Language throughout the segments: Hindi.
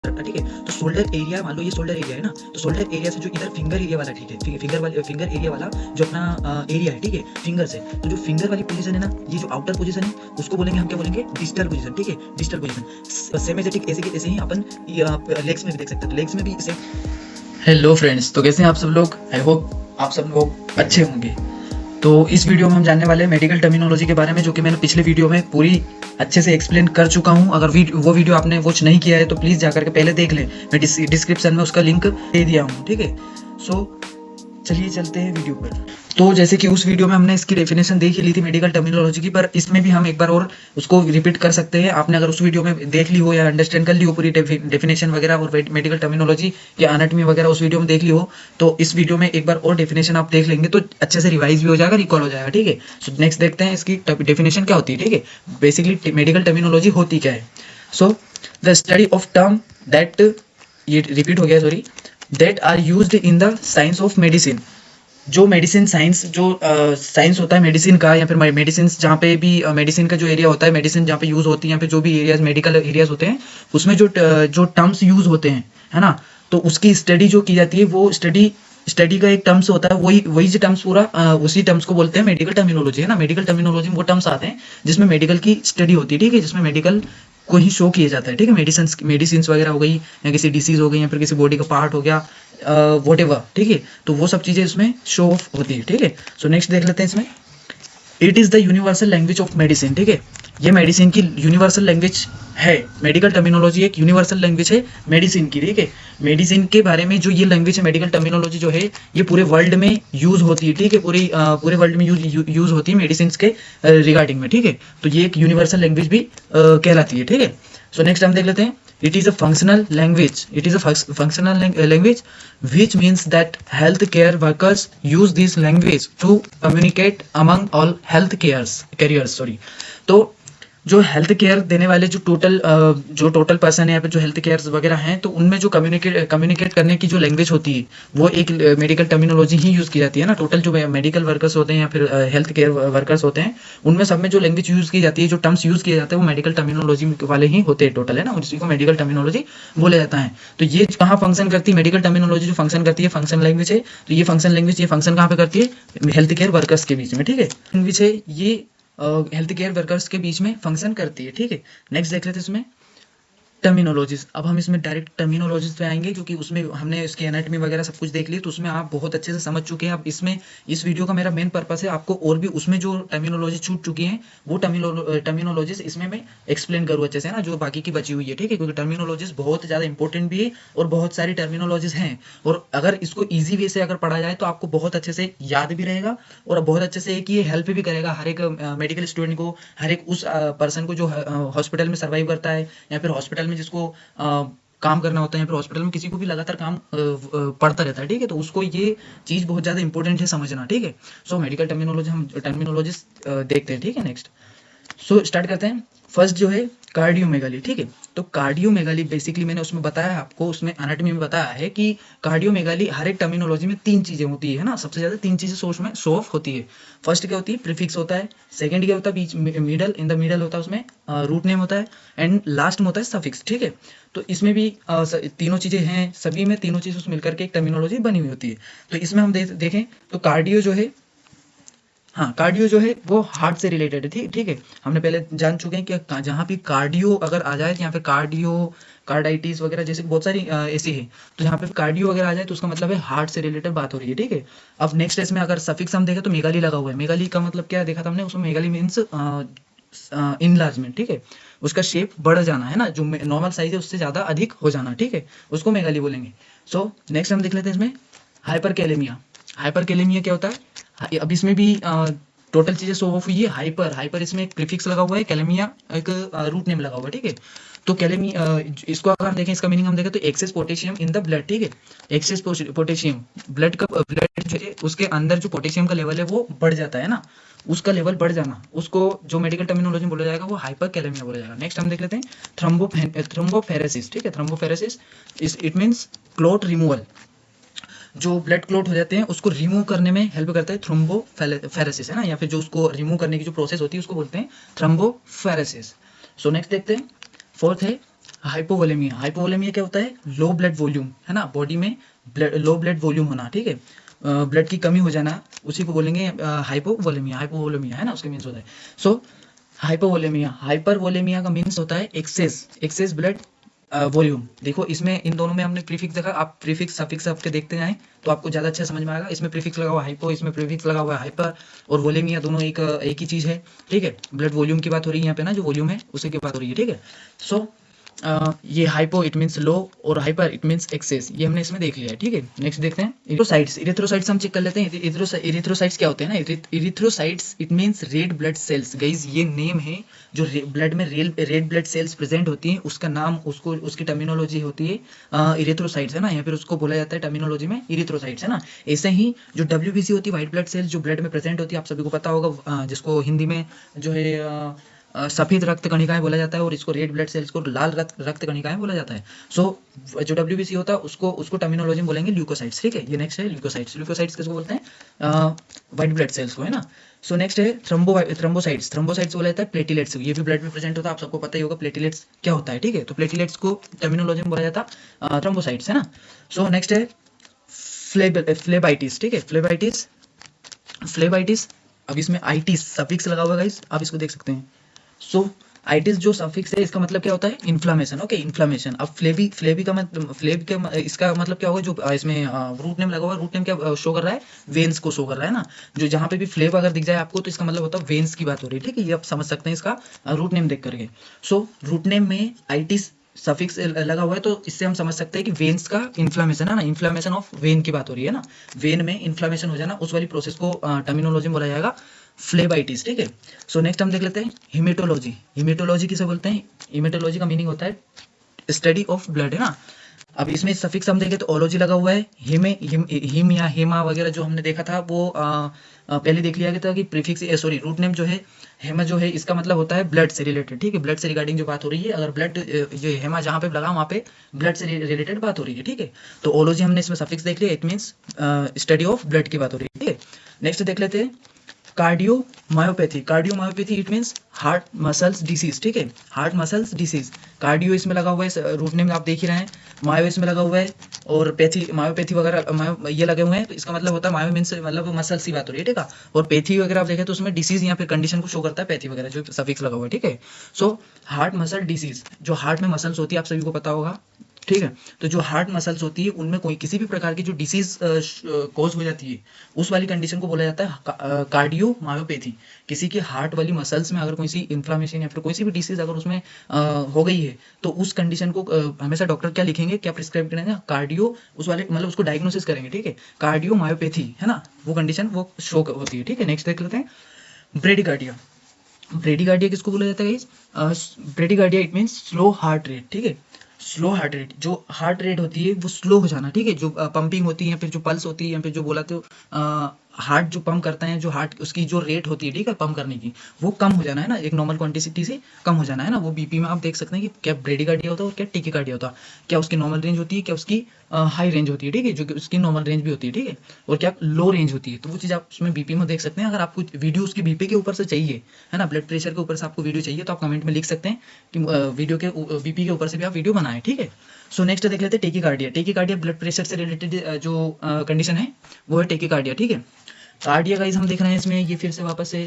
ठीक है। तो शोल्डर एरिया, मान लो ये शोल्डर एरिया है ना, तो शोल्डर एरिया से जो इधर फिंगर एरिया वाला, ठीक है, फिंगर एरिया वाला जो अपना एरिया है, ठीक है, फिंगर से, तो जो फिंगर वाली पोजीशन है ना, ये जो आउटर पोजीशन है उसको बोलेंगे हम, क्या बोलेंगे, डिस्टल पोजीशन, ठीक है, डिस्टल पोजीशन। सेम एज ठीक ऐसे ही अपन लेग्स में भी देख सकते हैं, लेग्स में भी सेम। हेलो फ्रेंड्स, तो कैसे हैं आप सब लोग? आई होप आप सब लोग अच्छे होंगे। तो इस वीडियो में हम जानने वाले हैं मेडिकल टर्मिनोलॉजी के बारे में, जो कि मैंने पिछले वीडियो में पूरी अच्छे से एक्सप्लेन कर चुका हूं। अगर वो वीडियो आपने वॉच नहीं किया है तो प्लीज़ जाकर के पहले देख लें, मैं डिस्क्रिप्शन में उसका लिंक दे दिया हूं, ठीक है। सो चलिए चलते हैं वीडियो पर। तो जैसे कि उस वीडियो में हमने इसकी डेफिनेशन देख ही ली थी मेडिकल टर्मिनोलॉजी की, पर इसमें भी हम एक बार और उसको रिपीट कर सकते हैं। आपने अगर उस वीडियो में देख ली हो या अंडरस्टैंड कर ली हो पूरी डेफिनेशन वगैरह और मेडिकल टर्मिनोलॉजी या एनाटॉमी वगैरह उस वीडियो में देख ली हो, तो इस वीडियो में एक बार और डेफिनेशन आप देख लेंगे तो अच्छे से रिवाइज भी हो जाएगा, रिकॉल हो जाएगा, ठीक है। सो नेक्स्ट देखते हैं इसकी डेफिनेशन क्या होती है, ठीक है। बेसिकली मेडिकल टर्मिनोलॉजी होती क्या है? So the study of term that, ये रिपीट हो गया sorry, that are used in the science of medicine. जो मेडिसिन साइंस, जो साइंस होता है मेडिसिन का, या फिर मेडिसिन जहाँ पे भी मेडिसिन का जो एरिया होता है, मेडिसिन जहाँ पे यूज होती है, या फिर जो भी एरियाज मेडिकल एरियाज होते हैं, उसमें जो टर्म्स यूज होते हैं, है ना, तो उसकी स्टडी जो की जाती है, वो स्टडी का एक टर्म्स होता है, वही जो टर्म्स पूरा उसी टर्म्स को बोलते हैं मेडिकल टर्मिनोलॉजी, है ना। मेडिकल टर्मिनोलॉजी में वो टर्म्स आते हैं जिसमें मेडिकल की स्टडी होती है, ठीक है, जिसमें मेडिकल को ही शो किया जाता है, ठीक है। मेडिसिन वगैरह हो गई, या किसी डिसीज हो गई, या फिर किसी बॉडी का पार्ट हो गया, वॉटेवर, ठीक है, तो वो सब चीजें इसमें शो ऑफ होती है, ठीक है। सो नेक्स्ट देख लेते हैं इसमें, it is the universal language of medicine, ठीक है। ये मेडिसिन की यूनिवर्सल लैंग्वेज है, मेडिकल टर्मिनोलॉजी एक यूनिवर्सल लैंग्वेज है मेडिसिन की, ठीक है। मेडिसिन के बारे में जो ये लैंग्वेज है, मेडिकल टर्मिनोलॉजी जो है, ये पूरे वर्ल्ड में यूज होती है, ठीक है, पूरे वर्ल्ड में यूज होती है मेडिसिन के रिगार्डिंग में, ठीक है। तो ये एक यूनिवर्सल लैंग्वेज भी कहलाती है, ठीक है। सो नेक्स्ट हम देख लेते हैं, it is a functional language, it is a functional language which means that healthcare workers use this language to communicate among all health carriers, sorry। तो जो हेल्थ केयर देने वाले जो टोटल पर्सन है, या फिर जो हेल्थ केयर वगैरह हैं, तो उनमें जो कम्युनिकेट करने की जो लैंग्वेज होती है, वो एक मेडिकल टर्मिनोलॉजी ही यूज की जाती है ना। टोटल जो मेडिकल वर्कर्स होते हैं या फिर हेल्थ केयर वर्कर्स होते हैं, उनमें सब में जो लैंग्वेज यूज की जाती है, जो टर्म्स यूज किए जाते हैं, वो मेडिकल टर्मिनोलॉजी वाले ही होते हैं टोटल, है ना, उसी को मेडिकल टर्मिनोलॉजी बोला जाता है। तो ये कहाँ फंक्शन करती है, मेडिकल टर्मिनोलॉजी जो फंक्शन करती है, फंक्शन लैंग्वेज है। तो ये फंक्शन कहाँ पे करती है, हेल्थ केयर वर्कर्स के बीच में, ठीक है। लैंग्वेज है ये, हेल्थ केयर वर्कर्स के बीच में फंक्शन करती है, ठीक है। नेक्स्ट देख लेते हैं इसमें टर्मिनोलॉजीज। अब हम इसमें डायरेक्ट टर्मिनोलॉजीज पे आएंगे, क्योंकि उसमें हमने इसकी एनाटॉमी वगैरह सब कुछ देख ली, तो उसमें आप बहुत अच्छे से समझ चुके हैं। अब इसमें इस वीडियो का मेरा मेन पर्पस है आपको और भी उसमें जो टर्मिनोलॉजी छूट चुकी है, वो टर्मिनोलॉजीज इसमें मैं एक्सप्लेन करूँ अच्छे से, ना, जो बाकी की बची हुई है, ठीक है, क्योंकि टर्मिनोलॉजीज बहुत ज़्यादा इंपॉर्टेंट भी है और बहुत सारी टर्मिनोलॉजीज हैं, और अगर इसको ईजी वे से अगर पढ़ा जाए तो आपको बहुत अच्छे से याद भी रहेगा, और बहुत अच्छे से एक ये हेल्प भी करेगा हर एक मेडिकल स्टूडेंट को, हर एक उस पर्सन को जो हॉस्पिटल में सर्वाइव करता है, या फिर हॉस्पिटल में जिसको काम करना होता है, या फिर हॉस्पिटल में किसी को भी लगातार काम पड़ता रहता है, ठीक है, तो उसको ये चीज बहुत ज्यादा इंपॉर्टेंट है समझना, ठीक है। सो मेडिकल टर्मिनोलॉजी हम टर्मिनोलॉजीज देखते हैं, ठीक है। नेक्स्ट सो स्टार्ट करते हैं। फर्स्ट जो है कार्डियोमेगाली, ठीक है। तो कार्डियोमेगाली बेसिकली मैंने उसमें बताया आपको, उसमें एनाटॉमी में बताया है कि कार्डियोमेगाली हर एक टर्मिनोलॉजी में तीन चीजें होती है ना, सबसे ज्यादा तीन चीजें सोच में शो ऑफ होती है। फर्स्ट क्या होती है, प्रीफिक्स होता है। सेकंड क्या होता है, बीच मिडल, इन द मिडल होता है, उसमें रूट नेम होता है। एंड लास्ट में होता है सफिक्स, ठीक है। तो इसमें भी तीनों चीजें हैं, सभी में तीनों चीजें मिलकर के एक टर्मिनोलॉजी बनी हुई होती है। तो इसमें हम देखें तो कार्डियो जो है, हाँ, कार्डियो जो है वो हार्ट से रिलेटेड है, ठीक है। हमने पहले जान चुके हैं कि जहाँ भी कार्डियो अगर आ जाए, तो यहाँ पे कार्डाइटिस वगैरह जैसे बहुत सारी ऐसी है, तो यहाँ पे कार्डियो वगैरह आ जाए तो उसका मतलब है हार्ट से रिलेटेड बात हो रही है, ठीक है। अब नेक्स्ट इसमें अगर सफिक्स हम देखें तो मेगाली लगा हुआ है। मेगाली का मतलब क्या देखा था हमने, उसमें मेगाली मीन्स इनलार्जमेंट, ठीक है, उसका शेप बढ़ जाना, है ना, जो नॉर्मल साइज है उससे ज्यादा अधिक हो जाना, ठीक है, उसको मेगाली बोलेंगे। सो नेक्स्ट हम देख लेते हैं इसमें हाइपरकैलेमिया। हाइपरकैलेमिया क्या होता है, अब इसमें भी टोटल चीजें शो ऑफ हुई है। हाइपर इसमें एक प्रीफिक्स लगा हुआ है, कैलेमिया एक रूट नेम लगा हुआ है, ठीक है। तो कैलेमिया, इसको अगर हम देखें, इसका मीनिंग हम देखें तो access potassium in the blood, ठीक है। एक्सेस पोटेशियम ब्लड जो है उसके अंदर जो पोटेशियम का लेवल है वो बढ़ जाता है ना, उसका लेवल बढ़ जाना, उसको जो मेडिकल टर्मिनोलॉजी में बोला जाएगा वो हाइपर कैलेमिया बोला जाएगा। नेक्स्ट हम देख लेते हैं थ्रोम्बोफेरेसिस, ठीक है। थ्रोम्बोफेरेसिस इट मींस क्लॉट रिमूवल, जो ब्लड क्लॉट हो जाते हैं उसको रिमूव करने में हेल्प करता है थ्रोम्बोफेरेसिस, है ना, या फिर जो उसको रिमूव करने की जो प्रोसेस होती है उसको बोलते हैं थ्रोम्बोफेरेसिस। सो नेक्स्ट देखते हैं, फोर्थ है हाइपोवोलेमिया, हाइपोवोलेमिया क्या होता है? लो ब्लड वॉल्यूम, है ना, बॉडी में लो ब्लड वॉल्यूम होना, ठीक है, ब्लड की कमी हो जाना, उसी को बोलेंगे हाइपोवोलेमिया, हाइपोवोलेमिया, है ना, उसके मीन्स होता है। सो हाइपोवोलेमिया, हाइपरवोलेमिया का मीन्स होता है एक्सेस ब्लड वॉल्यूम। देखो इसमें इन दोनों में हमने प्रीफिक्स देखा, आप प्रीफिक्स सफिक्स आपके देखते जाएं तो आपको ज़्यादा अच्छा समझ में आएगा। इसमें प्रीफिक्स लगा हुआ है हाइपो, इसमें प्रीफिक्स लगा हुआ है हाइपर, और वोलेमिया दोनों एक ही चीज़ है, ठीक है। ब्लड वॉल्यूम की बात हो रही है यहाँ पे ना, जो वॉल्यूम है उसी की बात हो रही है, ठीक है। सो ये हाइपो इट मीन्स लो, और हाइपर इट मीन्स एक्सेस, ये हमने इसमें देख लिया है, ठीक है। नेक्स्ट देखते हैं इरिथ्रोसाइट्स। इरिथ्रोसाइट्स हम चेक कर लेते हैं। इरिथ्रोसाइट्स क्या होते हैं ना, erythrocytes it means red blood cells. Guys ये नेम है, जो ब्लड में रेड ब्लड सेल्स प्रेजेंट होती हैं उसका नाम, उसको उसकी टर्मिनोलॉजी होती है इरिथ्रोसाइट्स, है ना, या फिर उसको बोला जाता है टर्मिनोलॉजी में इरिथ्रोसाइट्स, है ना। ऐसे ही जो WBC होती है, व्हाइट ब्लड सेल्स जो ब्लड में प्रेजेंट होती है, आप सभी को पता होगा, जिसको हिंदी में जो है सफेद रक्त कणिकाएं बोला जाता है, और इसको रेड ब्लड सेल्स को लाल रक्त कणिकाएं बोला जाता है। सो जो WBC होता है उसको टर्मिनोलॉजी में बोलेंगे ल्यूकोसाइट्स, ठीक है। ये नेक्स्ट है ल्यूकोसाइट्स। ल्यूकोसाइट्स किसको बोलते हैं? व्हाइट ब्लड सेल्स को, है ना। सो नेक्स्ट है थ्रोम्बोसाइट्स। थ्रोम्बोसाइट्स बोला जाता है प्लेटिलेट्स, ये भी ब्लड में प्रेजेंट होता है, आप सबको पता ही होगा प्लेटिलेट्स क्या होता है, ठीक है। तो प्लेटिलेट्स को टर्मिनोलॉजी में बोला जाता है थ्रोम्बोसाइट्स, है ना। सो नेक्स्ट है फ्लेबाइटिस, ठीक है, फ्लेबाइटिस। अब इसमें आइटिस सफिक्स लगा हुआ है गाइस, आप इसको देख सकते हैं। सो आइटिस जो सफिक्स है, इसका मतलब क्या होता है? Inflammation, okay, inflammation. अब फ्लेबी का इसका मतलब क्या होगा? जो इसमें रूट नेम लगा हुआ है, रूट नेम क्या शो कर रहा है? वेन्स को शो कर रहा है ना। जो जहाँ पे भी फ्लेव अगर दिख जाए आपको, तो इसका मतलब होता है वेन्स की बात हो रही है, ठीक है। ये आप समझ सकते हैं इसका रूट नेम देख करके। सो रूट नेम में आइटिस सफिक्स लगा हुआ है, तो इससे हम समझ सकते हैं कि वेन्स का इन्फ्लामेशन, है ना, इन्फ्लामेशन ऑफ वेन की बात हो रही है ना। वेन में इन्फ्लामेशन हो जाना, उस वाली प्रोसेस को टर्मिनोलॉजी में बोला जाएगा फ्लेबाइटिस, ठीक है। सो नेक्स्ट हम देख लेते हैं हिमेटोलॉजी। हिमेटोलॉजी किसे बोलते हैं? हिमेटोलॉजी का मीनिंग होता है स्टडी ऑफ ब्लड, है ना। अब इसमें सफिक्स हम देखें तो ओलॉजी लगा हुआ है। हिम या हेमा वगैरह जो हमने देखा था वो पहले देख लिया गया था कि प्रीफिक्स रूट नेम जो है हेमा जो है, इसका मतलब होता है ब्लड से रिलेटेड, ठीक है। ब्लड से रिगार्डिंग जो बात हो रही है, अगर ब्लड ये हेमा जहाँ पे लगा वहाँ पे ब्लड से रिलेटेड बात हो रही है, ठीक है। तो ओलॉजी हमने इसमें सफिक्स देख लिया, it means study of blood की बात हो रही है, ठीक है। नेक्स्ट देख लेते हैं cardiomyopathy. Cardiomyopathy it means heart muscles disease, ठीक है, हार्ट मसल्स डिसीज। कार्डियो इसमें लगा हुआ है, रूट नेम आप देख ही रहे हैं। मायो इसमें लगा हुआ है, और पैथी, मायोपैथी वगैरह ये लगे हुए हैं, तो इसका मतलब होता है मायो मीन्स मतलब मसल्स की बात हो रही है, ठीक है। और पैथी वगैरह आप देखें तो उसमें डिसीज या फिर कंडीशन को शो करता है, पैथी वगैरह जो सफिक्स लगा हुआ है, ठीक है। सो हार्ट मसल डिसीज, जो हार्ट में मसल्स होती है, आप सभी को पता होगा, ठीक है। तो जो हार्ट मसल्स होती है उनमें कोई किसी भी प्रकार की जो डिसीज कॉज हो जाती है, उस वाली कंडीशन को बोला जाता है कार्डियोमायोपैथी। किसी के हार्ट वाली मसल्स में अगर कोई सी इन्फ्लामेशन या फिर कोई सी भी डिसीज अगर उसमें हो गई है, तो उस कंडीशन को हमेशा डॉक्टर क्या लिखेंगे, क्या प्रिस्क्राइब करेंगे? कार्डियो, उस वाले मतलब उसको डायग्नोसिस करेंगे, ठीक है। कार्डियोमायोपैथी, है ना, वो कंडीशन वो शो होती है, ठीक है। नेक्स्ट देख लेते हैं ब्रेडिकार्डिया। ब्रेडिकार्डिया किसको बोला जाता है? Bradycardia it means slow heart rate, ठीक है। स्लो हार्ट रेट, जो हार्ट रेट होती है वो स्लो हो जाना, ठीक है। जो पंपिंग होती है या फिर जो पल्स होती है या फिर जो बोला तो हार्ट जो पंप करता है, जो हार्ट उसकी जो रेट होती है, ठीक है, पंप करने की, वो कम हो जाना है ना, एक नॉर्मल क्वांटिटी से कम हो जाना है ना। वो बीपी में आप देख सकते हैं कि क्या ब्रेडिकार्डिया होता है और क्या टेकिकार्डिया होता है। क्या उसकी नॉर्मल रेंज होती है, क्या उसकी हाई रेंज होती है, ठीक है, जो कि उसकी नॉर्मल रेंज भी होती है, ठीक है, और क्या लो रेंज होती है। तो वो चीज़ आप उसमें बीपी में देख सकते हैं। अगर आपको वीडियो उसकी बीपी के ऊपर से चाहिए, है ना, ब्लड प्रेशर के ऊपर से आपको वीडियो चाहिए, तो आप कमेंट में लिख सकते हैं कि वीडियो के बीपी के ऊपर से भी आप वीडियो बनाएं, ठीक है। सो नेक्स्ट देख लेते हैं टेकिकार्डिया। टेकिकार्डिया ब्लड प्रेशर से रिलेटेड जो कंडीशन है वो है टेकिकार्डिया, ठीक है। कार्डिया गाइस हम देख रहे हैं इसमें, ये फिर से वापस से,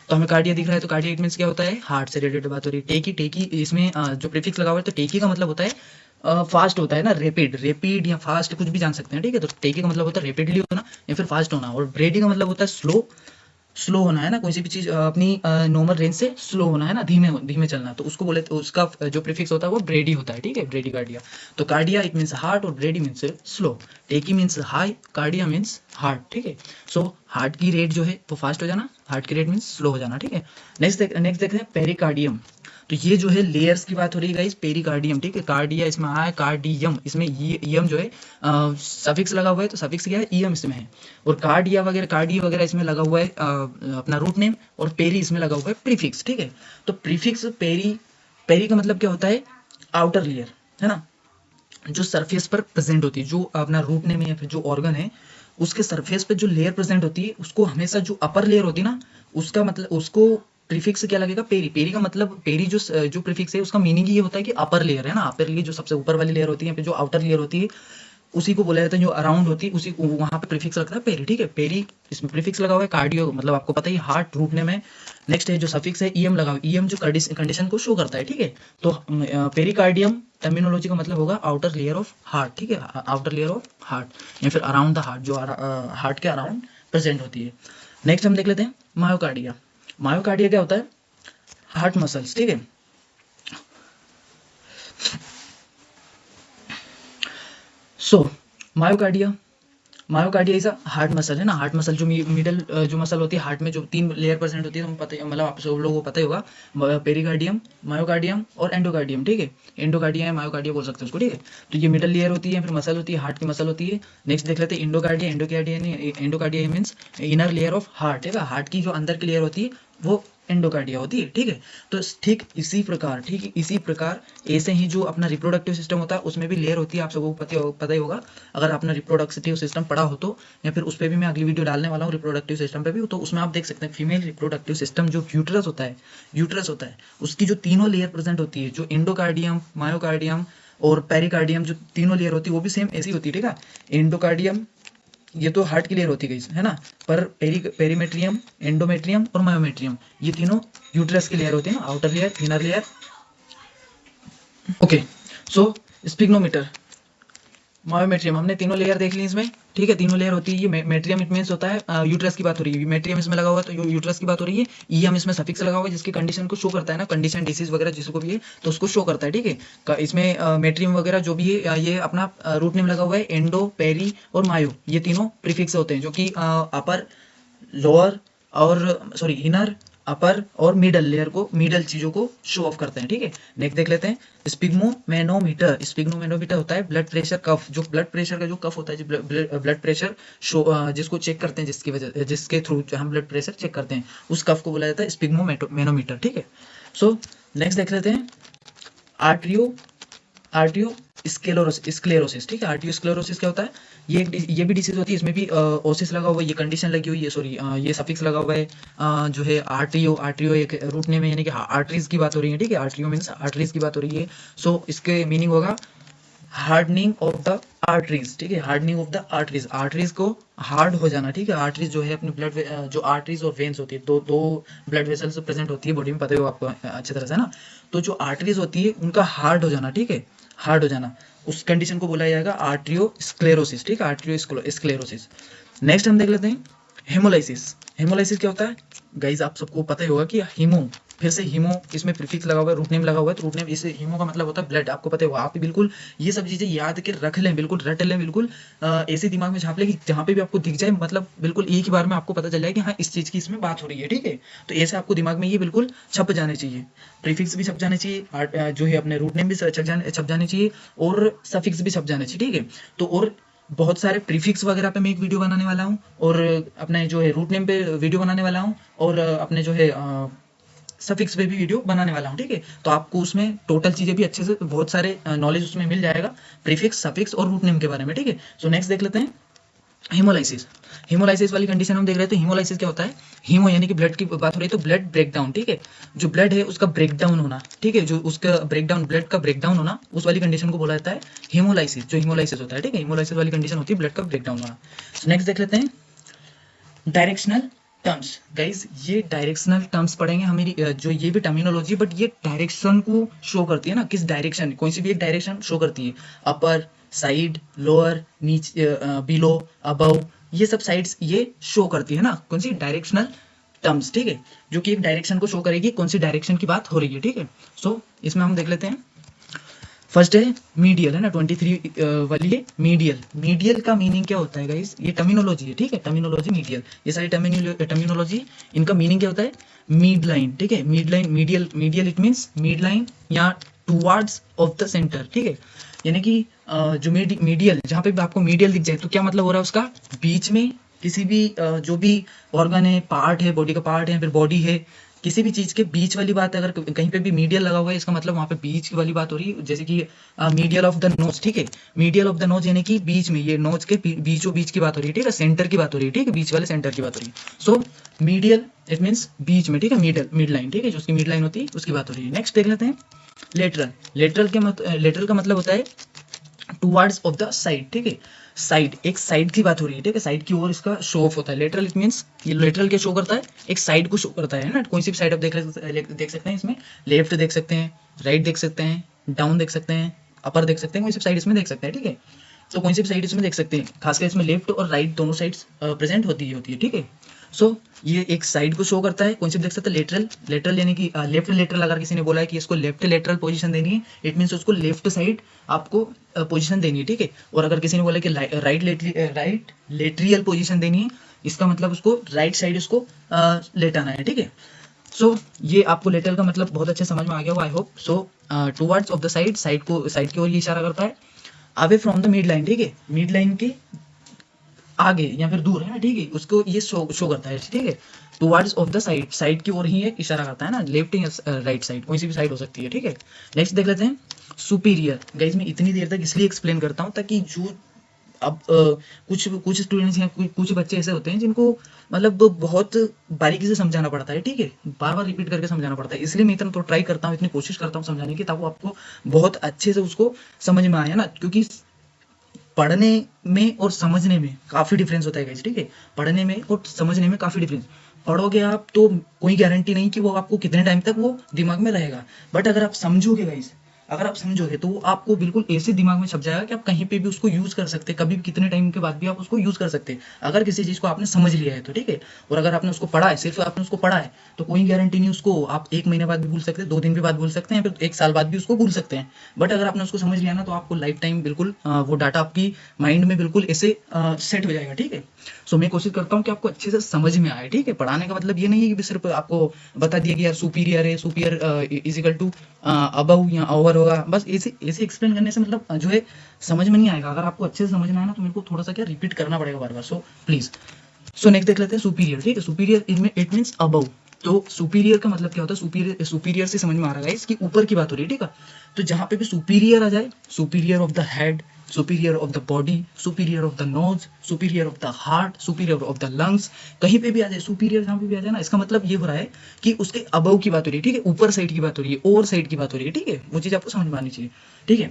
तो हमें कार्डिया दिख रहा है, तो कार्डिया इट मींस क्या होता है? हार्ट से रिलेटेड बात हो रही है। टेकी इसमें जो प्रीफिक्स लगा हुआ है, तो टेकी का मतलब होता है फास्ट होता है ना, रेपिड या फास्ट कुछ भी जान सकते हैं, ठीक है। तो टेकी का मतलब होता है रेपिडली होना या फिर फास्ट होना, और ब्रेडी का मतलब होता है स्लो होना, है ना, कोई सी भी चीज अपनी नॉर्मल रेंज से स्लो होना, है ना, धीमे धीमे चलना, तो उसको बोले, तो उसका जो प्रीफिक्स होता है वो ब्रेडी होता है, ठीक है, ब्रेडी कार्डिया। तो कार्डिया इट मीन्स हार्ट और brady means slow. Tachy means high, cardia means heart, ठीक है। सो हार्ट की रेट जो है वो फास्ट हो जाना, हार्ट की रेट मीन्स स्लो हो जाना, ठीक है। नेक्स्ट देखते हैं पेरिकार्डियम। तो ये जो है लेयर्स की बात हो रही है गाइस, पेरिकार्डियम, ठीक है। कार्डिया इसमें आया है, कार्डियम इसमें ईएम जो है सफिक्स लगा हुआ है, तो सफिक्स क्या है? ईएम इसमें है। और कार्डिया वगैरह इसमें लगा हुआ है अपना रूट नेम, और पेरी इसमें लगा हुआ है प्रीफिक्स, ठीक है। तो प्रीफिक्स पेरी का मतलब क्या होता है? आउटर लेयर, है ना, जो सरफेस पर प्रेजेंट होती है, जो अपना रूट नेम या फिर जो ऑर्गन है उसके सरफेस पे जो लेयर प्रेजेंट होती है, उसको हमेशा जो अपर लेयर होती है ना, उसका मतलब उसको प्रीफिक्स क्या लगेगा, पेरी। पेरी का मतलब, पेरी जो प्रीफिक्स है उसका मीनिंग ये होता है कि अपर लेयर है ना, अपर लेयर जो सबसे ऊपर वाली लेयर होती है, फिर जो आउटर लेयर होती है उसी को बोला जाता है, जो अराउंड होती है उसी वहां पे प्रीफिक्स लगता है पेरी, ठीक है। पेरी इसमें प्रीफिक्स लगा हुआ है। कार्डियो मतलब आपको पता ही हार्ट रूट नेम है। नेक्स्ट है जो सफिक्स है ईएम लगा हुआ है, ईएम जो कंडीशन को शो करता है, ठीक है। तो पेरिकार्डियम टर्मिनोलॉजी का मतलब होगा आउटर लेयर ऑफ हार्ट, ठीक है, आउटर लेयर ऑफ हार्ट या फिर अराउंड द हार्ट, जो हार्ट के अराउंड प्रेजेंट होती है। नेक्स्ट हम देख लेते हैं मायोकार्डिया। मायोकार्डिया क्या होता है, हार्ट मसल्स, ठीक है। सो मायोकार्डिया, मायोकार्डिया इज अ हार्ट मसल है ना, हार्ट मसल जो मिडल जो मसल होती है हार्ट में, जो 3 लेयर प्रेजेंट होती है, तो पता मतलब आप सब लोगों को पता ही होगा, पेरिकार्डियम, मायोकार्डियम और एंडोकार्डियम, ठीक है। एंडोकार्डिया या मायोकार्डिया बोल सकते हैं उसको, ठीक है। तो ये मिडल लेयर होती है, फिर मसल होती है, हार्ट की मसल होती है। नेक्स्ट देख लेते हैं endocardia. Endocardia means inner layer of heart, ठीक है। हार्ट की जो अंदर की लेयर होती है वो एंडोकार्डिया होती है, ठीक है। तो ठीक इसी प्रकार ऐसे ही जो अपना रिप्रोडक्टिव सिस्टम होता है उसमें भी लेयर होती है, आप सबको पता ही होगा। अगर आपने रिप्रोडक्टिव सिस्टम पढ़ा हो तो, या फिर उस पर भी मैं अगली वीडियो डालने वाला हूँ रिप्रोडक्टिव सिस्टम पे भी, तो उसमें आप देख सकते हैं फीमेल रिप्रोडक्टिव सिस्टम जो यूट्रस होता है उसकी जो तीनों लेयर प्रेजेंट होती है, जो एंडोकार्डियम, मायोकार्डियम और पेरिकार्डियम, जो तीनों लेयर होती है वो भी सेम ऐसी होती है, ठीक है। एंडोकार्डियम ये तो हार्ट की लेयर होती गई है ना, पर पेरीमेट्रियम, एंडोमेट्रियम और मायोमेट्रियम ये तीनों यूट्रस की लेयर होती है ना, outer layer, inner layer. Okay, so स्पिग्नोमीटर, मायोमेट्रियम, हमने तीनों लेयर देख ली इसमें, ठीक है। तीनों लेयर होती है। ये मेट्रियम इट मींस होता है यूट्रस की बात हो रही है, मेट्रियम इसमें लगा हुआ है तो यूट्रस की बात हो रही है। ईएम इसमें सफिक्स लगा हुआ है जिसकी कंडीशन को शो करता है ना, कंडीशन डिसीज वगैरह जिसको भी है तो उसको शो करता है, ठीक है। इसमें मेट्रियम वगैरह जो भी है ये अपना रूट नेम लगा हुआ है। एंडो, पेरी और मायो ये तीनों प्रीफिक्स होते हैं, जो कि अपर, लोअर और सॉरी इनर, अपर और मिडल लेयर को, मिडल चीजों को शो ऑफ करते हैं, ठीक है। नेक्स्ट देख लेते हैं स्पिग्मोमेनोमीटर। स्पिग्मोमेनोमीटर होता है ब्लड प्रेशर कफ, जो ब्लड प्रेशर का जो कफ होता है, ब्लड प्रेशर शो जिसको चेक करते हैं, जिसके थ्रू हम ब्लड प्रेशर चेक करते हैं, उस कफ को बोला जाता है स्पिग्मोमेनोमीटर, ठीक है। सो नेक्स्ट देख लेते हैं आर्टियो स्क्लेरोसिस, ठीक है। आर्टियो स्क्लेरोसिस क्या होता है, ये भी डिसीज होती है, इसमें भी ओसिस लगा हुआ है, ये कंडीशन लगी हुई है, सॉरी ये सफिक्स लगा हुआ है, जो है आर्टियो एक रूट नेम है, यानी कि आर्टरीज की बात हो रही है, ठीक है। आर्टियो मींस आर्टरीज की बात हो रही है। सो इसके मीनिंग होगा हार्डनिंग ऑफ द आर्टरीज, ठीक है। Hardening of the arteries, arteries को हार्ड हो जाना, ठीक है। आर्टरीज जो है अपने ब्लड, जो आर्टरीज और वेन्स होती है, दो ब्लड वेसल्स प्रेजेंट होती है बॉडी में, पता है आपको अच्छी तरह से ना। तो जो आर्टरीज होती है उनका हार्ड हो जाना, ठीक है, हार्ड हो जाना, उस कंडीशन को बोला जाएगा आर्टियो स्क्लेरोसिस, ठीक है, आर्टियो स्क्लेरोसिस। नेक्स्ट हम देख लेते हैं हेमोलाइसिस। हेमोलाइसिस क्या होता है गाइज, आप सबको पता ही होगा कि हीमो, फिर से हीमो, इसमें प्रीफिक्स लगा हुआ है, रूट नेम लगा हुआ है, तो रूट नेम, इसे हीमो का मतलब होता है ब्लड, आपको पता होगा। आप बिल्कुल ये सब चीजें याद के रख लें, बिल्कुल रट लें, बिल्कुल ऐसे दिमाग में झाँप लें कि जहाँ पे भी आपको दिख जाए, मतलब बिल्कुल एक ही बार में आपको पता चल जाए कि हाँ इस चीज की इसमें बात हो रही है, ठीक है। तो ऐसे आपको दिमाग में ये बिल्कुल छप जाने चाहिए, प्रीफिक्स भी छप जाने चाहिए, जो है अपने रूट नेम भी छप जाने चाहिए, और सफिक्स भी छप जाने चाहिए, ठीक है। तो और बहुत सारे प्रीफिक्स वगैरह पे मैं एक वीडियो बनाने वाला हूँ, और अपने जो है रूट नेम पे वीडियो बनाने वाला हूँ, और अपने जो है सफिक्स पे भी वीडियो बनाने वाला हूँ, ठीक है। तो आपको उसमें टोटल चीजें भी अच्छे से, बहुत सारे नॉलेज उसमें मिल जाएगा, प्रीफिक्स, सफिक्स और रूट नेम के बारे में, ठीक है। सो नेक्स्ट देख लेते हैं हेमोलाइसिस। हेमोलाइसिस वाली कंडीशन हम देख रहे थे। हेमोलाइसिस क्या होता है, हीमो यानी कि ब्लड की बात हो रही है, तो ब्लड ब्रेकडाउन, ठीक है। जो ब्लड है उसका ब्रेकडाउन होना, ठीक है, जो उसका ब्रेकडाउन, ब्लड का ब्रेकडाउन होना, उस वाली कंडीशन को बोला जाता है हेमोलाइसिस, जो हेमोलाइसिस होता है, ठीक है। हेमोलाइसिस वाली कंडीशन होती है ब्लड का ब्रेकडाउन होना। नेक्स्ट देख लेते हैं डायरेक्शनल टर्म्स। गाइज ये डायरेक्शनल टर्म्स पढ़ेंगे हमें, जो ये भी टर्मिनोलॉजी, बट ये डायरेक्शन को शो करती है ना, किस डायरेक्शन, कोई सी भी एक डायरेक्शन शो करती है, अपर, साइड, लोअर, नीचे, बिलो, अबव, ये सब साइड्स ये शो करती है ना, कौन सी डायरेक्शनल टर्म्स, ठीक है, जो कि एक डायरेक्शन को शो करेगी, कौन सी डायरेक्शन की बात हो रही है, ठीक है। सो इसमें हम देख लेते हैं, फर्स्ट है मीडियल, है ना, 23 वाली है मीडियल। मीडियल का मीनिंग क्या होता है गाइस, ये टर्मिनोलॉजी है, ठीक है, टर्मिनोलॉजी मीडियल, ये सारी टर्मिनोलॉजी, इनका मीनिंग क्या होता है, मिड लाइन, ठीक है, mid line, medial it means mid line या टुवर्ड्स ऑफ द सेंटर, ठीक है। यानी कि जो मीडियल, जहाँ पे भी आपको मीडियल दिख जाए तो क्या मतलब हो रहा है उसका, बीच में किसी भी जो भी ऑर्गन है, पार्ट है, बॉडी का पार्ट है, फिर बॉडी है, किसी भी चीज के बीच वाली बात, अगर कहीं पे भी मीडियल लगा हुआ है, इसका मतलब वहां पे बीच वाली बात हो रही है, जैसे कि मीडियल ऑफ द नोज, ठीक है, मीडियल ऑफ द नोज यानी कि बीच में, ये नोज के बीचों बीच की बात हो रही है, ठीक है, सेंटर की बात हो रही है, ठीक है, बीच वाले सेंटर की बात हो रही है। सो मीडियल इट मीन्स बीच में, ठीक है, मिड लाइन, ठीक है, जो उसकी मिड लाइन होती है उसकी बात हो रही है। नेक्स्ट देख लेते हैं लेटरल। लेटरल का मतलब होता है टुवर्ड्स ऑफ द साइड, ठीक है, साइड, एक साइड की बात हो रही है, ठीक है, साइड की ओर इसका शो ऑफ होता है। लेटरल इट मीन्स ये लेटरल क्या शो करता है, एक साइड को शो करता है ना, कोई सी भी साइड आप देख सकते हैं इसमें, लेफ्ट देख सकते हैं, राइट देख सकते हैं, डाउन देख सकते हैं, अपर देख सकते हैं, कोई सी साइड इसमें देख सकते हैं, ठीक है, तो कोई सी भी साइड इसमें देख सकते हैं, खासकर इसमें लेफ्ट और राइट दोनों साइड्स प्रेजेंट होती है, ठीक है। सो ये एक साइड को शो करता है, कौन सी देख सकते हैं, लेटरल यानी कि लेफ्ट लेटरल। अगर किसी ने बोला है कि इसको लेफ्ट लेटरल पोजीशन देनी है, इट मीन्स उसको लेफ्ट साइड आपको पोजीशन देनी है, ठीक है। और अगर किसी ने बोला कि राइट लेटरियल पोजीशन देनी है, इसका मतलब उसको राइट साइड उसको लेटाना है, ठीक है। सो ये आपको लेटरल का मतलब बहुत अच्छे समझ में आ गया होगा, I hope so. Towards of the side की ओर ये इशारा करता है, away from the mid line, ठीक है, मिड लाइन के आगे या फिर दूर है ना, ठीक है, उसको ये शो करता है, ठीक है, टुवर्ड्स ऑफ द साइड की ओर ही ये इशारा करता है ना, लेफ्ट या राइट साइड, कोई सी भी साइड हो सकती है, ठीक है। नेक्स्ट देख लेते हैं सुपीरियर। गाइस मैं इतनी देर तक इसलिए एक्सप्लेन करता हूँ ताकि जो अब कुछ स्टूडेंट्स या कुछ बच्चे ऐसे होते हैं जिनको मतलब बहुत बारीकी से समझाना पड़ता है, ठीक है, बार बार रिपीट करके समझाना पड़ता है, इसलिए मैं इतना तो ट्राई करता हूँ, इतनी कोशिश करता हूँ समझाने की, ताकि आपको बहुत अच्छे से उसको समझ में आए ना, क्योंकि पढ़ने में और समझने में काफी डिफरेंस होता है गाइस, ठीक है, पढ़ने में और समझने में काफी डिफरेंस। पढ़ोगे आप तो कोई गारंटी नहीं कि वो आपको कितने टाइम तक वो दिमाग में रहेगा, बट अगर आप समझोगे गाइस, अगर आप समझोगे तो वो आपको बिल्कुल ऐसे दिमाग में छप जाएगा कि आप कहीं पे भी उसको यूज कर सकते हैं, कभी भी कितने टाइम के बाद भी आप उसको यूज कर सकते हैं, अगर किसी चीज को आपने समझ लिया है तो, ठीक है। और अगर आपने उसको पढ़ा है, सिर्फ आपने उसको पढ़ा है, तो कोई गारंटी नहीं, उसको आप 1 महीने बाद भी भूल सकते हैं, 2 दिन भी बाद भूल सकते हैं, फिर 1 साल बाद भी उसको भूल सकते हैं, बट अगर आपने उसको समझ लिया ना, तो आपको लाइफ टाइम बिल्कुल वो डाटा आपकी माइंड में बिल्कुल ऐसे सेट हो जाएगा, ठीक है। सो मैं कोशिश करता हूँ कि आपको अच्छे से समझ में आए, ठीक है। पढ़ाने का मतलब ये नहीं है कि सिर्फ आपको बता दिया कि यार सुपीरियर है, superior is equal to above या ओवर होगा, बस ऐसे ऐसे एक्सप्लेन करने से मतलब जो है समझ में नहीं आएगा। अगर आपको अच्छे से समझना है ना, तो मेरे को थोड़ा सा क्या रिपीट करना पड़ेगा बार बार, सो प्लीज। सो नेक्स्ट देख लेते हैं सुपीरियर, ठीक है, सुपीरियर इट मीन्स अबव। तो सुपीरियर का मतलब क्या होता है, सुपीरियर से समझ में आ रहा है इसकी ऊपर की बात हो रही है, ठीक है। तो जहां पे भी सुपीरियर आ जाए, superior of the head, superior of the body, superior of the nose, superior of the heart, superior of the lungs, कहीं पे भी आ जाए सुपीरियर, जहां पे भी आ जाए ना, इसका मतलब ये हो रहा है कि उसके अबव की बात हो रही है, ठीक है, ऊपर साइड की बात हो रही है, ओवर साइड की बात हो रही है, ठीक है, वो चीज आपको समझ में आनी चाहिए, ठीक है।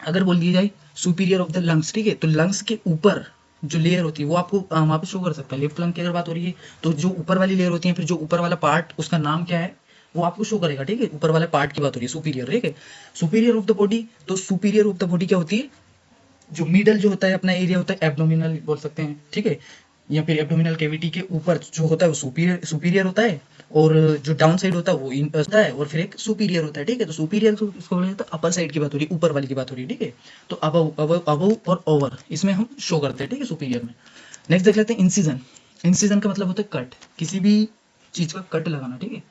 अगर बोल दिया जाए सुपीरियर ऑफ द लंग्स, ठीक है, तो लंग्स के ऊपर जो लेयर होती है वो आपको वहां पे शो कर सकता है। लेफ्ट लंग की अगर बात हो रही है, तो जो ऊपर वाली लेयर होती है, फिर जो ऊपर वाला पार्ट उसका नाम क्या है वो आपको शो करेगा, ठीक है, ऊपर वाले पार्ट की बात हो रही है, सुपीरियर, ठीक है। सुपीरियर ऑफ द बॉडी, तो सुपीरियर ऑफ द बॉडी क्या होती है, जो मिडल जो होता है अपना एरिया होता है, एब्डोमिनल बोल सकते हैं, ठीक है, या फिर एब्डोमिनल कैविटी के ऊपर जो होता है वो सुपीरियर होता है, और जो डाउन साइड होता है वो इन होता है, और फिर एक सुपीरियर होता है, ठीक है। तो सुपीरियर इसको बोला जाता है अपर साइड की बात हो रही है, ऊपर वाली की बात हो रही है, ठीक है। तो अबव और ओवर इसमें हम शो करते हैं, ठीक है, सुपीरियर में। नेक्स्ट देख लेते हैं इंसिजन। इंसिजन का मतलब होता है कट, किसी भी चीज का कट लगाना, ठीक है,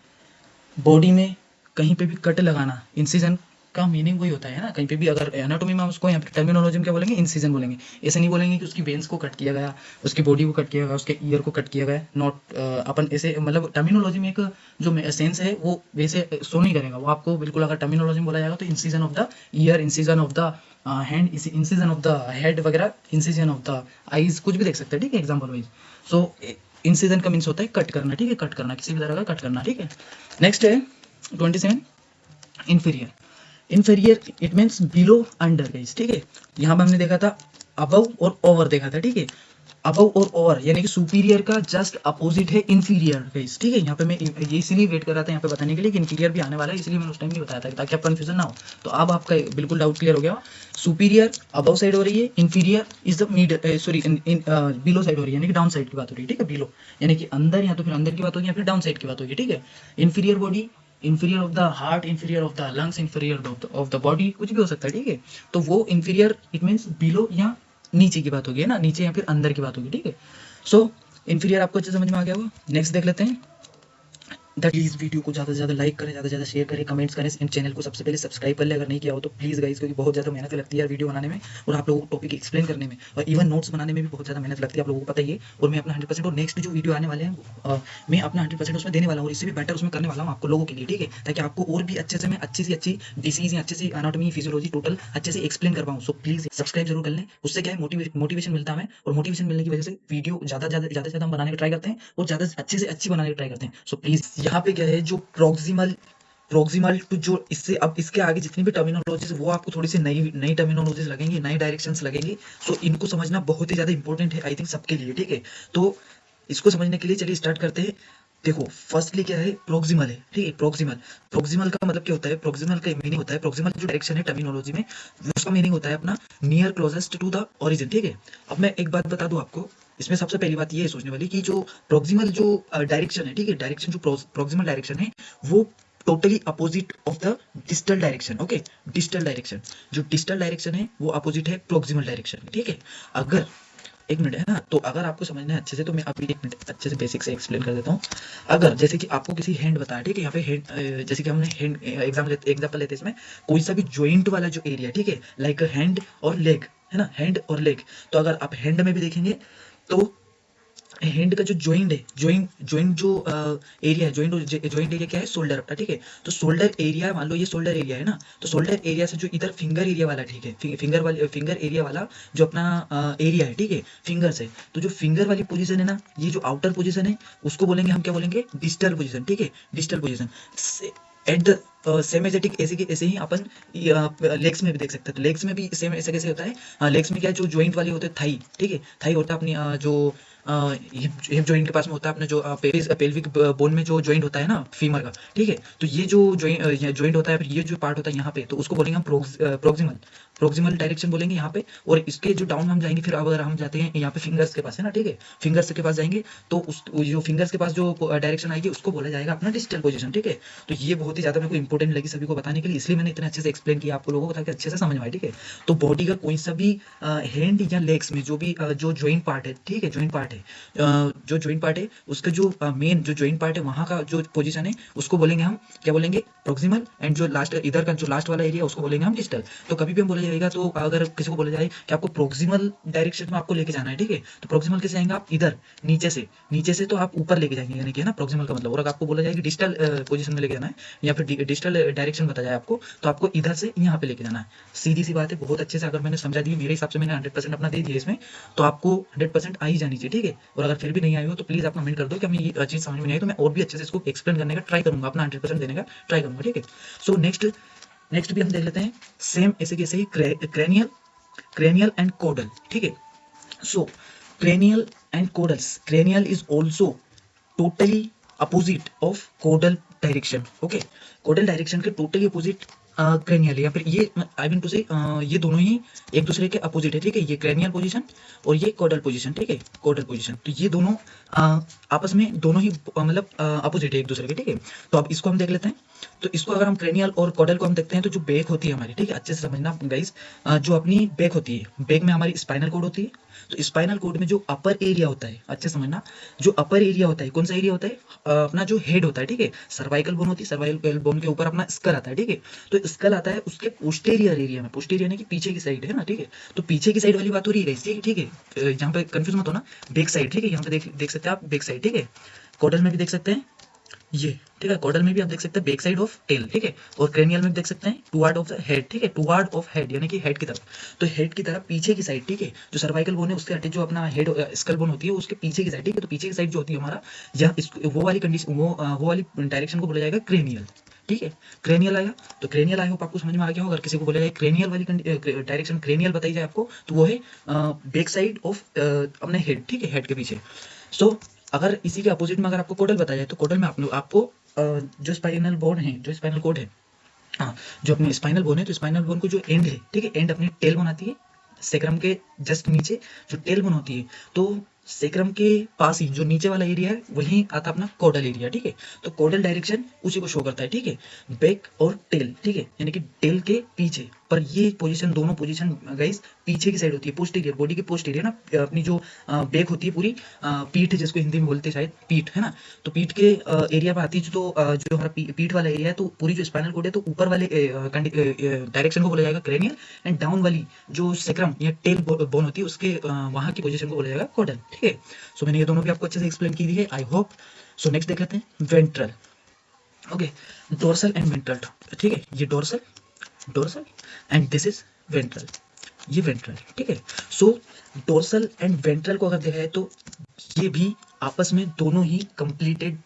बॉडी में कहीं पे भी कट लगाना, इंसिजन का मीनिंग वही होता है ना। कहीं पे भी अगर एनाटॉमी में उसको या फिर टर्मिनोलॉजी में क्या बोलेंगे, इंसिजन बोलेंगे। ऐसे नहीं बोलेंगे कि उसकी वेन्स को कट किया गया, उसकी बॉडी को कट किया गया, उसके ईयर को कट किया गया, नॉट अपन ऐसे मतलब टर्मिनोलॉजी में एक जो सेंस है वो वैसे शो नहीं करेगा वो आपको। बिल्कुल अगर टर्मिनोलॉजी में बोला जाएगा तो incision of the year, incision of the hand, incision of the head वगैरह, इंसिजन ऑफ द आईज, कुछ भी देख सकते हैं, ठीक है, एग्जाम्पल वाइज। सो इंसिजन का मीन्स होता है कट करना, ठीक है, कट करना, किसी भी तरह का कट करना, ठीक है। नेक्स्ट है 27 inferior. Inferior it means below under guys, ठीक है। यहाँ पे हमने देखा था अबव और ओवर देखा था, ठीक है, अबव और ओवर यानी कि सुपीरियर का जस्ट अपोजिट है इंफीरियर गाइस, ठीक है। यहाँ पे मैं ये इसीलिए वेट कर रहा था यहाँ पे बताने के लिए कि इंफीरियर भी आने वाला है, इसलिए मैंने उस टाइम नहीं बताया था ताकि आप कंफ्यूजन ना हो। तो अब आपका बिल्कुल डाउट क्लियर हो गया। सुपीरियर अबव साइड हो रही है, inferior is the mid sorry below side हो रही है, यानी कि डाउन साइड की बात हो रही है, ठीक है, बिलो यानी कि अंदर, या तो फिर अंदर की बात होगी या फिर डाउन साइड की बात होगी, ठीक है। Inferior body, inferior of the heart, inferior of the lungs, inferior of the body, कुछ भी हो सकता है, ठीक है। तो वो इंफीरियर इट मीन्स बिलो या नीचे की बात होगी ना, नीचे या फिर अंदर की बात होगी, ठीक है। सो इंफीरियर आपको अच्छे समझ में आ गया होगा। नेक्स्ट देख लेते हैं दैट प्लीज़ वीडियो को ज़्यादा से ज़्यादा लाइक करें, ज़्यादा से ज़्यादा शेयर करें, कमेंट्स करें, एंड चैनल को सबसे पहले सब्सक्राइब कर ले अगर नहीं किया हो तो प्लीज़ गाइस, क्योंकि बहुत ज़्यादा मेहनत लगती है यार वीडियो बनाने में और आप लोगों को टॉपिक एक्सप्लेन करने में और इवन नोट्स बनाने में भी बहुत ज़्यादा मेहनत लगती है, आप लोगों को पता ही है। और मैं अपना 100% और नेक्स्ट जो वीडियो आने वाले हैं मैं अपना 100% उसमें देने वाला हूँ और इससे भी बेटर उसमें करने वाला हूँ आपको लोगों के लिए, ठीक है, ताकि आपको और भी अच्छे से मैं अच्छी से अच्छी डिसीज या अच्छे से एनाटॉमी फिजियोलॉजी टोटल अच्छे से एक्सप्लेन कर पाऊँ। सो प्लीज़ सब्सक्राइब जरूर कर लें, उससे क्या है मोटिवेशन मिलता है हमें और मोटिवेशन मिलने की वजह से वीडियो ज़्यादा से ज़्यादा हम बनाने का ट्राई करते हैं और ज़्यादा अच्छे से अच्छी बनाने का ट्राई करते हैं। सो प्लीज़ यहाँ पे क्या है जो प्रॉक्सिमल टू जो इससे अब इसके आगे जितनी भी टर्मिनोलॉजीज वो आपको थोड़ी सी नई नई टर्मिनोलॉजीज लगेंगी, नई डायरेक्शंस लगेंगी। सो इनको समझना बहुत ही ज़्यादा इंपॉर्टेंट है आई थिंक सबके लिए, ठीक है। तो इसको समझने के लिए चलिए स्टार्ट करते हैं। देखो फर्स्टली क्या है, प्रोक्सिमल है, ठीक है। प्रोक्सिमल का मतलब क्या होता है, प्रोक्सिमल का मीनिंग होता है, प्रोक्सिमल जो डायरेक्शन है टर्मिनोलॉजी में उसका मीनिंग होता है अपना near closest to the origin, ठीक है। अब मैं एक बात बता दूं आपको, इसमें सबसे पहली बात ये है सोचने वाली कि जो प्रोक्सिमल जो डायरेक्शन है, ठीक है, डायरेक्शन जो प्रोक्सिमल डायरेक्शन है वो totally opposite of the distal direction, okay. Distal direction, जो डिस्टल डायरेक्शन है वो अपोजिट है प्रोक्सिमल डायरेक्शन, ठीक है। अगर एक मिनट है ना, तो अगर आपको समझना है अच्छे से तो मैं अभी एक मिनट अच्छे से बेसिक से एक्सप्लेन कर देता हूँ। अगर जैसे कि आपको किसी हैंड बताया, ठीक है, यहाँ पे हैंड जैसे कि हमने हैंड एग्जाम्पल लेते हैं, इसमें कोई सा भी जॉइंट वाला जो एरिया, ठीक है, लाइक हैंड और लेग है ना, हैंड और लेग। तो अगर आप हैंड में भी देखेंगे तो हैंड का जो जॉइंट जो एरिया है, जॉइंट एरिया क्या है, शोल्डर अपना, ठीक है। तो शोल्डर एरिया, मान लो ये शोल्डर एरिया है ना, तो शोल्डर एरिया से जो इधर फिंगर एरिया वाला, ठीक है, फिंगर एरिया वाला जो अपना एरिया है, ठीक है, फिंगर से, तो जो फिंगर वाली पोजीशन है ना, ये जो आउटर पोजीशन है उसको बोलेंगे हम, क्या बोलेंगे, डिस्टल पोजीशन, ठीक है, distal position. At the same एजेटिक ऐसे ही अपन लेग्स में भी देख सकते हैं। तो लेग्स में भी सेम ऐसे कैसे होता है, लेग्स में क्या है, जो जॉइंट वाले होते हैं थाई, ठीक है, थाई होता है अपनी जो हिप जॉइंट के पास में होता है अपने जो पेल्विक बोन में जो जॉइंट होता है ना फीमर का, ठीक है। तो ये जो जॉइंट होता है, फिर ये जो पार्ट होता है यहाँ पे, तो उसको बोलेंगे हम प्रोक्सिमल डायरेक्शन बोलेंगे यहाँ पे। और इसके जो डाउन हम जाएंगे, फिर अगर हम जाते हैं यहाँ पे फिंगर्स के पास है ना, ठीक है, फिंगर्स के पास जाएंगे तो उस जो फिंगर्स के पास जो डायरेक्शन आएगी उसको बोला जाएगा अपना डिस्टल पोजीशन, ठीक है। तो ये बहुत ही ज्यादा मेरे को इंपॉर्टेंट लगी सभी को बताने के लिए, इसलिए मैंने इतने अच्छे से एक्सप्लेन किया आपको लोगों को ताकि अच्छे से समझ में आए, ठीक है। तो बॉडी का कोई सा भी हैंड या लेग्स में जो भी जो जॉइंट पार्ट है, ठीक है, जॉइंट पार्ट है, जो जॉइंट पार्ट है उसका जो मेन जो जॉइंट पार्ट है वहां का जो पोजीशन है उसको बोलेंगे हम, क्या बोलेंगे, प्रोक्सिमल। एंड जो लास्ट इधर का जो लास्ट वाला एरिया उसको बोलेंगे हम डिस्टल। तो कभी भी हम बोला जाएगा, तो अगर किसी को बोला जाए कि आपको प्रोक्सिमल डायरेक्शन में आपको लेके जाना है, ठीक है, तो प्रोक्सिमल कैसे आएंगे आप, इधर नीचे से तो आप ऊपर लेके जाएंगे, यानी कि है ना प्रोक्सिमल का मतलब। और अगर आपको बोला जाए कि डिस्टल पोजीशन में लेके जाना है या फिर डिस्टल डायरेक्शन बताया आपको, तो आपको इधर से यहाँ पे लेके जाना है। सीधी सी बात है, बहुत अच्छे से अगर मैंने समझा दी, मेरे हिसाब से मैंने 100% अपना दे दिया इसमें, तो आपको 100% आ ही जानी चाहिए, ठीक है। और अगर फिर भी नहीं आई हो तो प्लीज आप कमेंट कर दो कि हमें ये चीज समझ में नहीं आई, तो मैं और भी अच्छे से इसको एक्सप्लेन करने का ट्राई करूंगा, अपना 100% देने का ट्राई करूंगा, ठीक है। सो नेक्स्ट भी हम देख लेते हैं, सेम ऐसे कैसे ही cranial and caudal, ठीक है। सो cranial and caudals, cranial is also totally opposite of caudal direction, okay। caudal direction के totally opposite cranial है, या फिर ये आई मीन टू से ये दोनों ही एक दूसरे के अपोजिट है, ठीक है। ये cranial पोजीशन और ये caudal पोजीशन, ठीक है, caudal पोजीशन। तो ये दोनों आपस में दोनों ही मतलब अपोजिट है एक दूसरे के, ठीक है। तो अब इसको हम देख लेते हैं। तो इसको अगर हम क्रेनियल और कॉडल को हम देखते हैं, तो जो बैक होती है हमारी, ठीक है, अच्छे से समझना गाइस, जो अपनी बैक होती है, बैक में हमारी स्पाइनल कॉर्ड होती है। तो स्पाइनल कॉर्ड में जो अपर एरिया होता है, अच्छे समझना, जो अपर एरिया होता है, कौन सा एरिया होता है, अपना जो हेड होता है, ठीक है, सर्वाइकल बोन होती है, सर्वाइकल बोन के ऊपर अपना स्कल आता है, ठीक है। तो स्कल आता है उसके पोस्टीरियर एरिया में, पोस्टीरियर यानी कि पीछे की साइड है ना, ठीक है। तो पीछे की साइड वाली बात हो रही है गाइस, ठीक है, यहाँ पे कंफ्यूज मत होना, बैक साइड, ठीक है, यहाँ पे देख सकते हैं आप बैक साइड, ठीक है। कॉडल में भी देख सकते हैं ये, ठीक है, कॉडल में भी आप देख सकते हैं बैक साइड ऑफ टेल, ठीक है। और क्रेनियल में भी देख सकते हैं टुवर्ड ऑफ द हेड, ठीक है, टुवर्ड ऑफ हेड यानी कि हेड की तरफ। तो हेड की तरफ पीछे की साइड, ठीक है, जो सर्वाइकल बोन है उसके हटे जो अपना हेड स्कल बोन होती है उसके पीछे की साइड, ठीक है। तो पीछे की साइड जो होती है हमारा, या वो वाली कंडीशन, वो वाली डायरेक्शन को बोला जाएगा क्रेनियल, ठीक है। क्रेनियल आया, तो क्रेनियल आई होप आपको समझ में आ गया हो। अगर किसी को बोला जाए क्रेनियल वाली डायरेक्शन क्रेनियल बताई जाए आपको, तो वो है बैक साइड ऑफ अपने हेड, ठीक है, हेड के पीछे। सो अगर इसी के अपोजिट में अगर आपको कोडल बताया जाए, तो कोडल में आपको जो स्पाइनल बोन है, जो स्पाइनल कोड है, हाँ, जो अपनी स्पाइनल बोन है, तो स्पाइनल बोन को जो एंड है, ठीक है, एंड अपनी टेल बोन आती है, सेक्रम के जस्ट नीचे जो टेल बोन होती है, तो सेक्रम के पास ही जो नीचे वाला एरिया है वहीं आता अपना कॉडल एरिया, ठीक है। तो कॉडल डायरेक्शन उसी को शो करता है, ठीक है, बैक और टेल, ठीक है, यानी कि टेल के पीछे। पर ये पोजीशन, दोनों पोजीशन गाइस पीछे की साइड होती है, पोस्टीरियर, बॉडी के पोस्टीरियर ना, अपनी जो बैक होती है पूरी, पीठ जिसको हिंदी में बोलते हैं शायद, पीठ है ना। तो पीठ के एरिया पर आती है जो जो हमारा पीठ वाला एरिया है, तो पूरी जो स्पाइनल कॉर्ड है तो ऊपर वाले डायरेक्शन को बोला जाएगा क्रेनियल, एंड डाउन वाली जो सेक्रम या टेल बोन होती है उसके वहां की पोजीशन को बोला जाएगा कॉडल, ठीक है। सो मैंने ये दोनों भी आपको अच्छे से एक्सप्लेन की दी है, आई होप। सो नेक्स्ट देख लेते हैं ventral, okay, dorsal and ventral, ठीक है। ये dorsal and this is ventral, ये वेंट्रल, ठीक है। सो डोर्सल एंड वेंट्रल को अगर देखा जाए तो ये भी आपस में दोनों ही कंप्लीटेड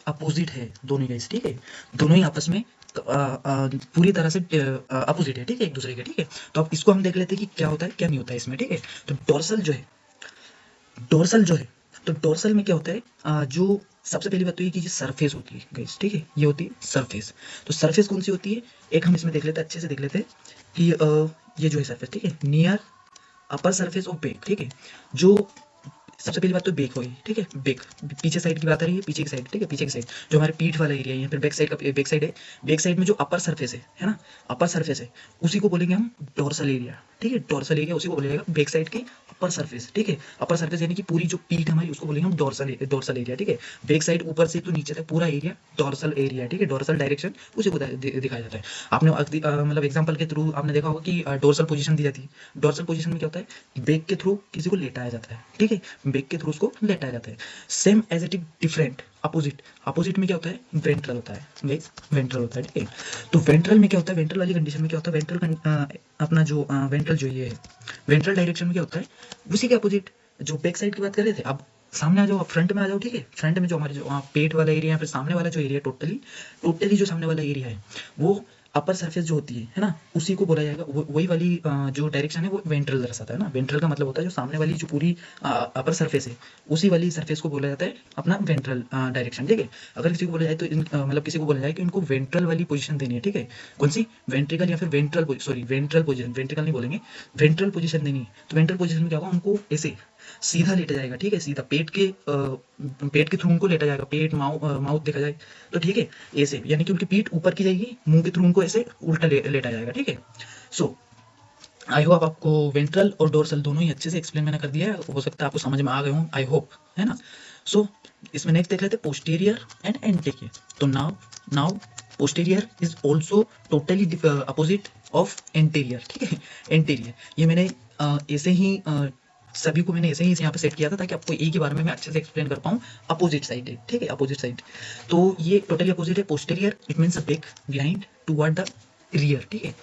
अपोजिट है दोनों गाइस, ठीक है। दोनों ही आपस में पूरी तरह से अपोजिट है, ठीक है, एक दूसरे के, ठीक है। तो अब इसको हम देख लेते हैं कि क्या होता है क्या नहीं होता है इसमें, ठीक है। तो डोर्सल जो है, तो डोर्सल में क्या होता है, जो सबसे पहली बात तो ये कि ये सरफेस होती है गाइस, ठीक है, ये होती है सरफेस। तो सरफेस कौन सी होती है, एक हम इसमें देख लेते हैं, अच्छे से देख लेते हैं कि ये जो है सरफेस, ठीक है, near upper surface of back, ठीक है। जो सबसे पहली बात तो बेक होगी, ठीक है, बेक पीछे साइड की बात आ रही है, पीछे की साइड, ठीक है, पीछे की साइड जो हमारे पीठ वाला एरिया है, या फिर बैक साइड का, बैक साइड है, बैक साइड में जो अपर सरफेस है ना, अपर सरफेस है, उसी को बोलेंगे हम डोर्सल एरिया, ठीक है। डोर्सल एरिया उसी को बोला जाएगा बैक साइड की अपर सरफेस, ठीक है। अपर सरफेस यानी कि पूरी जो पीठ हमारी उसको बोलेंगे हम डोर्सल एरिया, ठीक है। बैक साइड ऊपर से तो नीचे तक पूरा एरिया डोर्सल एरिया, ठीक है। डोर्सल डायरेक्शन उसी को दिखाया जाता है। आपने मतलब एग्जांपल के थ्रू आपने देखा होगा कि डोर्सल पोजीशन दी जाती है। डोर्सल पोजीशन में क्या होता है, बैक के थ्रू किसी को लेटाया जाता है, ठीक है, बैक के थ्रू उसको लेटाया जाता है। Same as it is different opposite में क्या होता है, वेंट्रल होता है गाइस, वेंट्रल होता है, ठीक है। तो वेंट्रल में क्या होता है, वेंट्रल वाली कंडीशन में क्या होता है, वेंट्रल अपना जो वेंट्रल जो ये है, वेंट्रल डायरेक्शन में क्या होता है, उसी के अपोजिट जो बैक साइड की बात कर रहे थे। अब सामने आ जाओ, फ्रंट में आ जाओ, ठीक है। फ्रंट में जो हमारे जो पेट वाला एरिया है, फिर सामने वाला जो एरिया, टोटली जो सामने वाला एरिया है वो अपर सरफेस जो होती है ना, उसी को बोला जाएगा, वही वाली जो डायरेक्शन है वो वेंट्रल दर्शाता है ना। वेंट्रल का मतलब होता है जो सामने वाली जो पूरी अपर सरफेस है, उसी वाली सरफेस को बोला जाता है अपना वेंट्रल डायरेक्शन, ठीक है। अगर किसी को बोला जाए तो मतलब किसी को बोला जाए कि इनको वेंट्रल वाली पोजीशन देनी है, ठीक है। कौन सी, वेंट्रिकल या फिर वेंट्रल पोजीशन, वेंट्रिकल नहीं बोलेंगे, वेंट्रल पोजीशन देनी है। तो वेंट्रल पोजीशन में क्या होगा, उनको ऐसे सीधा लेटा जाएगा, ठीक है, सीधा पेट के थ्रू उनको लेटा जाएगा, पेट माउथ देखा जाए तो, ठीक है, ऐसे, यानी कि उनकी पीठ ऊपर की जाएगी, मुंह के थ्रू उनको ऐसे उल्टा लेटा जाएगा, ठीक है। सो आई होप आपको वेंट्रल और डोर्सल दोनों ही अच्छे से एक्सप्लेन मैंने कर दिया है, हो सकता है आपको समझ में आ गए हों, आई होप, है ना। सो इसमें नेक्स्ट देख लेते हैं पोस्टीरियर एंड एंटीरियर। तो now posterior is also totally opposite of anterior, ठीक है। एंटीरियर ये मैंने ऐसे ही सभी को मैंने ऐसे ही यहाँ पे सेट किया था ताकि आपको एक ही बारे में मैं अच्छे से एक्सप्लेन कर पाऊँ। अपोजिट साइड है, ठीक है, अपोजिट साइड। तो ये टोटली अपोजिट है। Posterior it means back behind toward the rear, ठीक है।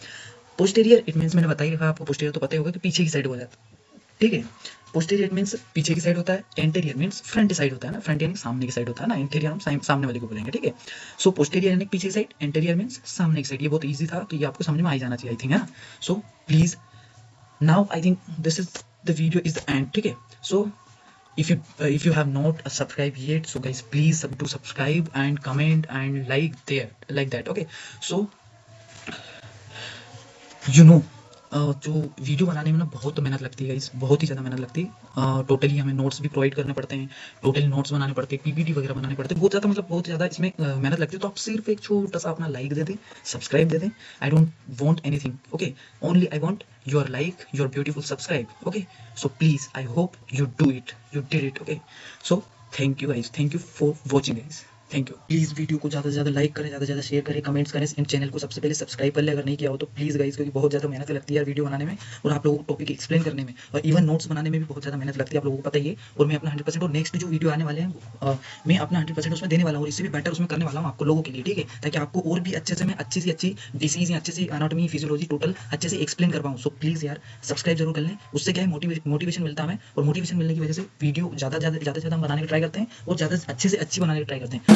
पोस्टीरियर इट मीन्स मैंने बता ही रखा आपको, पोस्टीरियर तो पता ही होगा कि पीछे की साइड हो जाता है, ठीक है। पोस्टीरियर मीन्स पीछे की साइड होता है, एंटीरियर मीन्स फ्रंट साइड होता है ना, फ्रंट यानी सामने की साइड होता है ना, एंटीरियर हम सामने वाले को बोलेंगे, ठीक है। सो पोस्टीरियर यानी पीछे की साइड, एंटीरियर मीन्स सामने की साइड। ये बहुत ईजी था, तो ये आपको समझ में आ ही जाना चाहिए, आई थिंक, है ना। So please now I think this is the video is the end, ठीक है। So if you have not subscribed yet, so guys please do subscribe and comment and like that, okay। So you know जो वीडियो बनाने में ना बहुत मेहनत लगती है गाइस, बहुत ही ज़्यादा मेहनत लगती है। टोटली हमें नोट्स भी प्रोवाइड करने पड़ते हैं, टोटली नोट्स बनाने पड़ते हैं, पीपीटी वगैरह बनाने पड़ते हैं, बहुत ज़्यादा, मतलब बहुत ज़्यादा इसमें मेहनत लगती है। तो आप सिर्फ एक छोटा सा अपना लाइक दे दें, सब्सक्राइब दे दें। I don't want anything, okay, only I want your like, your beautiful subscribe, okay. So please I hope you did it, okay. So thank you guys, thank you for watching guys, thank you. Please video को ज़्यादा से ज़्यादा लाइक करें, ज़्यादा से ज़्यादा शेयर करें, कमेंट्स करें, इन चैनल को सबसे पहले सब्सक्राइब कर ले अगर नहीं किया हो तो प्लीज़ गाइस, क्योंकि बहुत ज़्यादा मेहनत लगती है यार वीडियो बनाने में, और आप लोगों को टॉपिक एक्सप्लेन करने में, और इवन नोट्स बनाने में भी बहुत ज़्यादा मेहनत लगती है, आप लोगों को पता ही है। और मैं अपना 100% और नेक्स्ट जो वीडियो आने वाले हैं मैं अपना 100% उसमें देने वाला हूँ, और इससे भी बेटर उसमें करने वाला हूँ आपको लोगों के लिए, ठीक है, ताकि आपको और भी अच्छे से मैं अच्छी से अच्छी डिसीज या अच्छे से एनाटॉमी फिजियोलॉजी टोटल अच्छे से एक्सप्लेन कर पाऊँ। सो प्लीज़ यार सब्सक्राइब जरूर कर लें, उससे क्या है मोटिवेशन मिलता है हमें, और मोटिवेशन मिलने की वजह से वीडियो ज़्यादा हम बनाने की ट्राई करते हैं, और ज़्यादा अच्छे से अच्छी बनाने की ट्राई करते हैं।